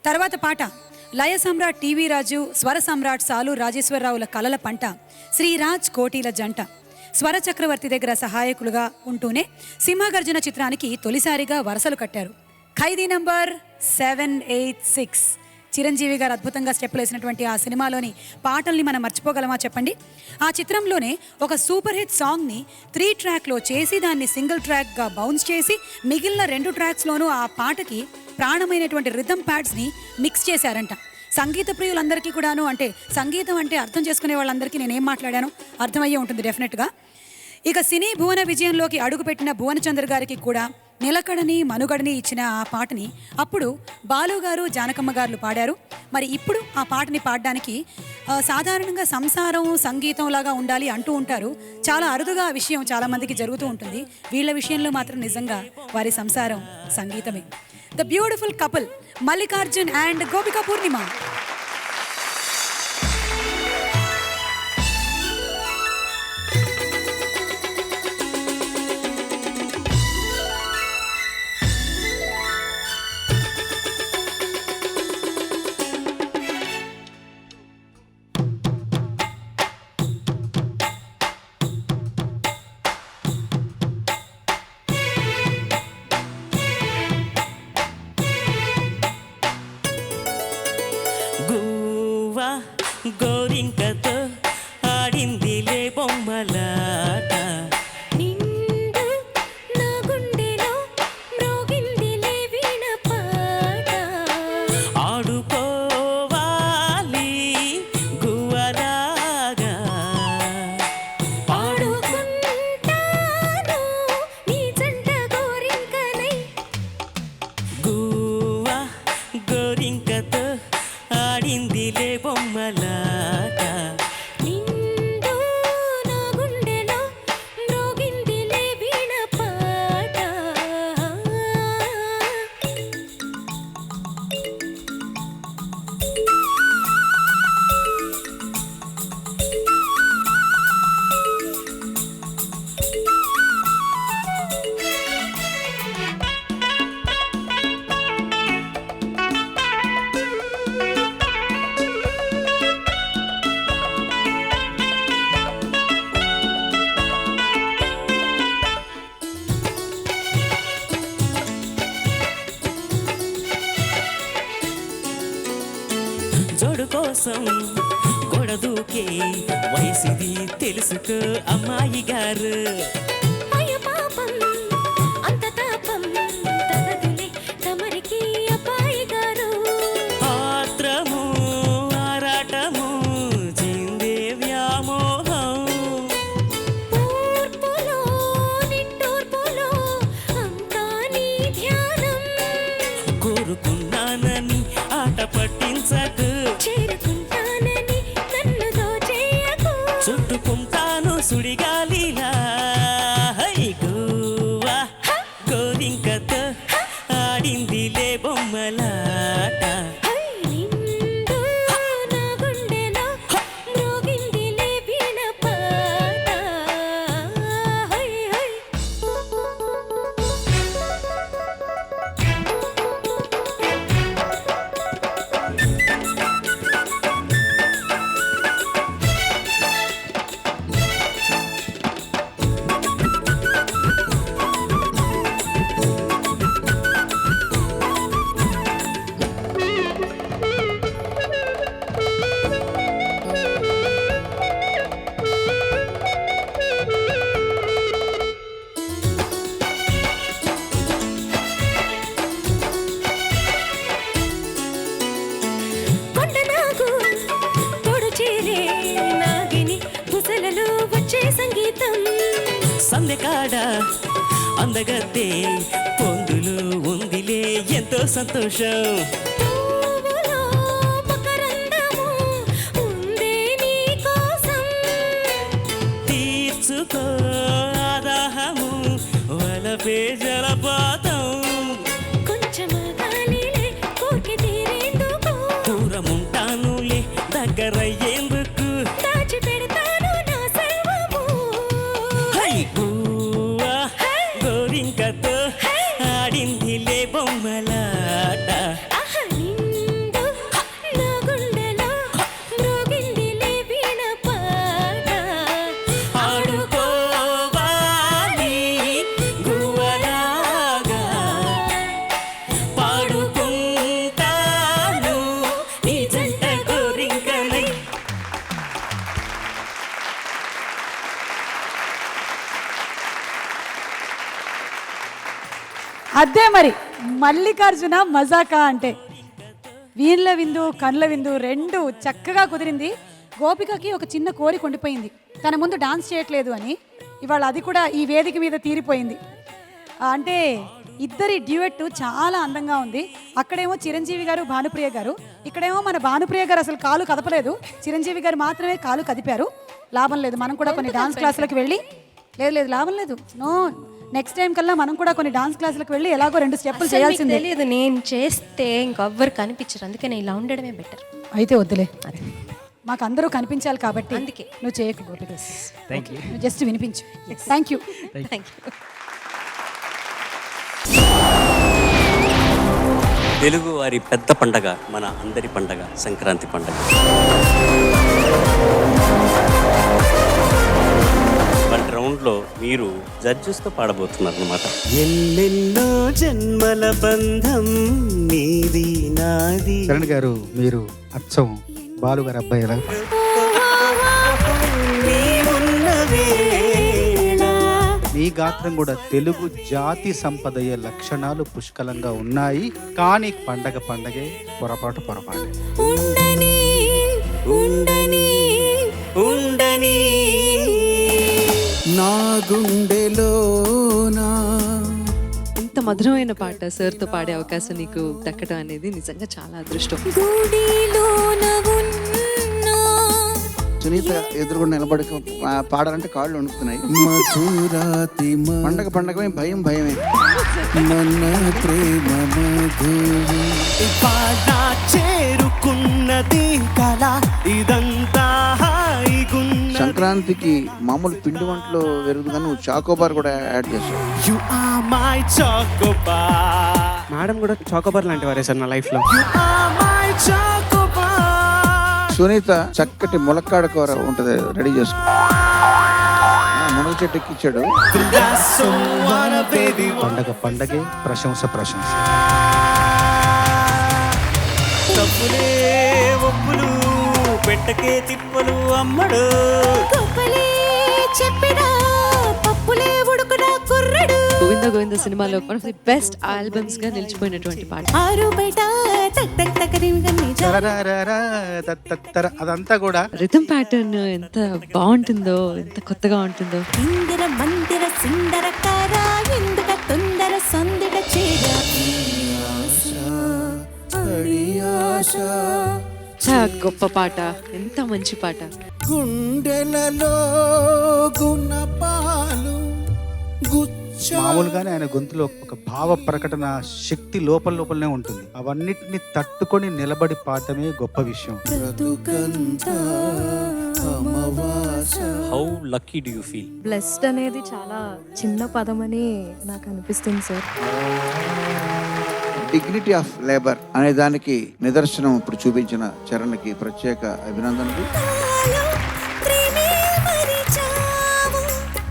తర్వాత పాట లయ సమ్రాట్ టీవీ రాజు, స్వర సమ్రాట్ సాలు రాజేశ్వరరావుల కలల పంట, శ్రీరాజ్ కోటీల జంట. స్వర చక్రవర్తి దగ్గర సహాయకులుగా ఉంటూనే సింహగర్జన చిత్రానికి తొలిసారిగా వరసలు కట్టారు. ఖైదీ నంబర్ 786 చిరంజీవి గారు అద్భుతంగా స్టెప్పులు వేసినటువంటి ఆ సినిమాలోని పాటల్ని మనం మర్చిపోగలమా చెప్పండి? ఆ చిత్రంలోనే ఒక సూపర్ హిట్ సాంగ్ని 3 ట్రాక్లో చేసి దాన్ని సింగిల్ ట్రాక్గా బౌన్స్ చేసి మిగిలిన 2 ట్రాక్స్లోనూ ఆ పాటకి ప్రాణమైనటువంటి రిథమ్ ప్యాడ్స్ని మిక్స్ చేశారంట. సంగీత ప్రియులందరికీ కూడాను, అంటే సంగీతం అంటే అర్థం చేసుకునే వాళ్ళందరికీ నేనేం మాట్లాడానో అర్థమయ్యే ఉంటుంది డెఫినెట్గా. ఇక సినీ భువన విజయంలోకి అడుగుపెట్టిన భువనచంద్ర గారికి కూడా నిలకడని మనుగడని ఇచ్చిన ఆ పాటని అప్పుడు బాలు గారు, జానకమ్మ గారు పాడారు. మరి ఇప్పుడు ఆ పాటని పాడడానికి సాధారణంగా సంసారం సంగీతం లాగా ఉండాలి అంటూ ఉంటారు. చాలా అరుదుగా ఆ విషయం చాలామందికి జరుగుతూ ఉంటుంది. వీళ్ళ విషయంలో మాత్రం నిజంగా వారి సంసారం సంగీతమే. The beautiful couple Mallikarjun and Gopika Purnima. గోరింకతో ఆడిందిలే బొమ్మలాట, నిండు నా గుండెలో మ్రోగిందిలే వీణ పాట. ఆడుకోవాలి గువ్వలాగా, పాడుకుంటాను నీ జంట గోరింకనై. గువ్వ గోరింకతో ఆడిందిలే బొమ్మలాట, నిండు నా గుండెలో మ్రోగిందిలే వీణ పాట. జోడు కోసం గొడదూకే వయసిది తెలుసుకో అమ్మాయి గారు. అయ్య పాపం అంత తాపం తగదులే తమరికి అబ్బాయి గారు. ఆత్రము ఆరాటము చిందే వ్యామోహం, పూర్పులో నిట్టూర్పులో అంతా నీ ధ్యానం. కోరుకున్నానని ఆట పట్టించకు, చేరుకుంటానని నన్ను దోచేయకు. చుట్టుకుంటాను సుడిగాలిలా. హై గువ్వా గోరింకతో ఆడిందిలే బొమ్మలాట, హై నిండు నా గుండెలో మ్రోగిందిలే వీణ పాట. హై హై కొండనాగు తోడు చేరే నాగిని పుసలలో వచ్చే సంగీతం. సందెకాడ అందగత్తే పొందులు ఉందిలే ఎంతో సంతోషం. పువ్వులో మకరందము ఉందే నీ కోసం. తీర్చుకో ఆదాహము వలపే జలపాతం, కొంచెం గాలిలే కోరిక తీరేందుకు. దూరముంటానులే దగ్గరయ్యేందుకు. దాచి పెడతాను నా సర్వము. హై గువ్వా గోరింకతో ఆడిందిలే బొమ్మలాట, ఆహా నిండు అదే మరి మల్లికార్జున మజాకా అంటే వీళ్ళ విందు కండ్ల విందు రెండు చక్కగా కుదిరింది. గోపికకి ఒక చిన్న కోరిక ఉండిపోయింది, తన ముందు డాన్స్ చేయట్లేదు అని. ఇవాళ అది కూడా ఈ వేదిక మీద తీరిపోయింది. అంటే ఇద్దరి డ్యూయట్ చాలా అందంగా ఉంది. అక్కడేమో చిరంజీవి గారు భానుప్రియ గారు, ఇక్కడేమో మన భానుప్రియ గారు అసలు కాలు కదపలేదు, చిరంజీవి గారు మాత్రమే కాలు కదిపారు. లాభం లేదు, మనం కూడా కొన్ని డాన్స్ క్లాసులకు వెళ్ళి లేదు లాభం లేదు, నో నెక్స్ట్ టైం కల్లా మనం కూడా కొన్ని డాన్స్ క్లాసులకు వెళ్ళి ఎలాగో 2 స్టెప్పులు చేయాల్సిందే. తెలియదు, నేను చేస్తే ఇంకెవ్వరు కనిపించరు, అందుకే నేను ఇలా ఉండడమే బెటర్. అయితే వద్దులే, మాకు అందరూ కనిపించాలి కాబట్టి అందుకే నువ్వు చేయకు గోపిక. Thank you. నువ్వు జస్ట్ వినిపించు. Thank you. Thank you. Telugu వారి పెద్ద పండగ, మన అందరి పండగ సంక్రాంతి పండగ. మన రౌండ్లో మీరు జడ్జెస్తో పాడబోతున్నారు అనమాట. ఎన్నెన్నో జన్మల బంధం నీది నాది. చరణ్ గారు, మీరు అచ్చం బాలు గారు అబ్బాయి ఎలా మీ గాత్రం కూడా తెలుగు జాతి సంపదయ్యే లక్షణాలు పుష్కలంగా ఉన్నాయి. కానీ పండగే పొరపాటు. ఉండని ఉండని ఉండని నా గుండెలోనా. ఇంత మధురమైన పాట సార్తో పాడే అవకాశం నీకు దక్కడం అనేది నిజంగా చాలా అదృష్టం. గుడిలోన ఉన్న సునీత ఎదురుగుండా నిలబడి పాడాలంటే కాళ్ళు వణుకుతున్నాయి. మధురాతి పండగమే భయమే. మన ప్రేమ మధువు ఇవాళ చేరుకున్నది కళ, ఇదంతా హాయిగున్న. సంక్రాంతికి మామూలు పిండి వంటలు వెరుగుతుంది కానీ నువ్వు చాకోబార్ కూడా యాడ్ చేస్తావు. You are my chocobar. Madam కూడా చాకోబార్ లాంటి వారే సార్ నా లైఫ్లో. You are my chocobar. Sunitha చక్కటి ములక్కాడ కూర ఉంటుంది, రెడీ చేసుకో. మునగ చెట్టు ఎక్కిచ్చాడు. That's someone, baby. పండగే ప్రశంస. తప్పులే ఒప్పులు పెట్టకే తిప్పలు అమ్మడు. గొప్పలే చెప్పినా పప్పులే ఉడుకునా కుర్రడు. గోవింద సినిమాలో one of the best albums గా నిలిచిపోయినటువంటి పాట. ఆరు బయట టక్ టక్ టక్ రింగని తరరరరా, తత్తత్తర, అదంతా కూడా రిథమ్ ప్యాటర్న్ ఎంత బాగుంటుందో, ఎంత కొత్తగా ఉంటుందో. ఇందిర మందిర సుందరకార ఎందుక తొందర సందడ చేర. చాలా గొప్ప పాట, ఎంత మంచి పాట. గుండెలలో గుణపాలు మామూలుగానే ఆయన గొంతులో ఒక భావ ప్రకటన శక్తి లోపలనే ఉంటుంది. అవన్నిటిని తట్టుకొని నిలబడి పాడటమే గొప్ప విషయం. How lucky do you feel? Blessed అనేది చాలా చిన్న పదం అని నాకు అనిపిస్తుంది సార్. డిగ్నిటీ ఆఫ్ లేబర్ అనే దానికి నిదర్శనం ఇప్పుడు చూపించిన చరణ్కి ప్రత్యేక అభినందనలు.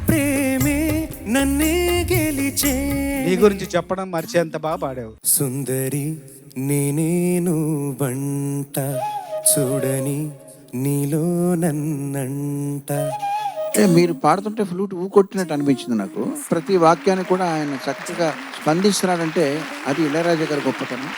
ప్రేమే నన్నే గెలిచే. నీ గురించి చెప్పడం మర్చేంత బాగా పాడావు. సుందరి నేనేను వంట చూడని నీలో నన్నంట. మీరు పాడుతుంటే ఫ్లూట్ ఊకొట్టినట్టు అనిపించింది నాకు. ప్రతి వాక్యాన్ని కూడా ఆయన చక్కగా స్పందిస్తున్నాడంటే అది ఇళయరాజా గారి గొప్పతనం.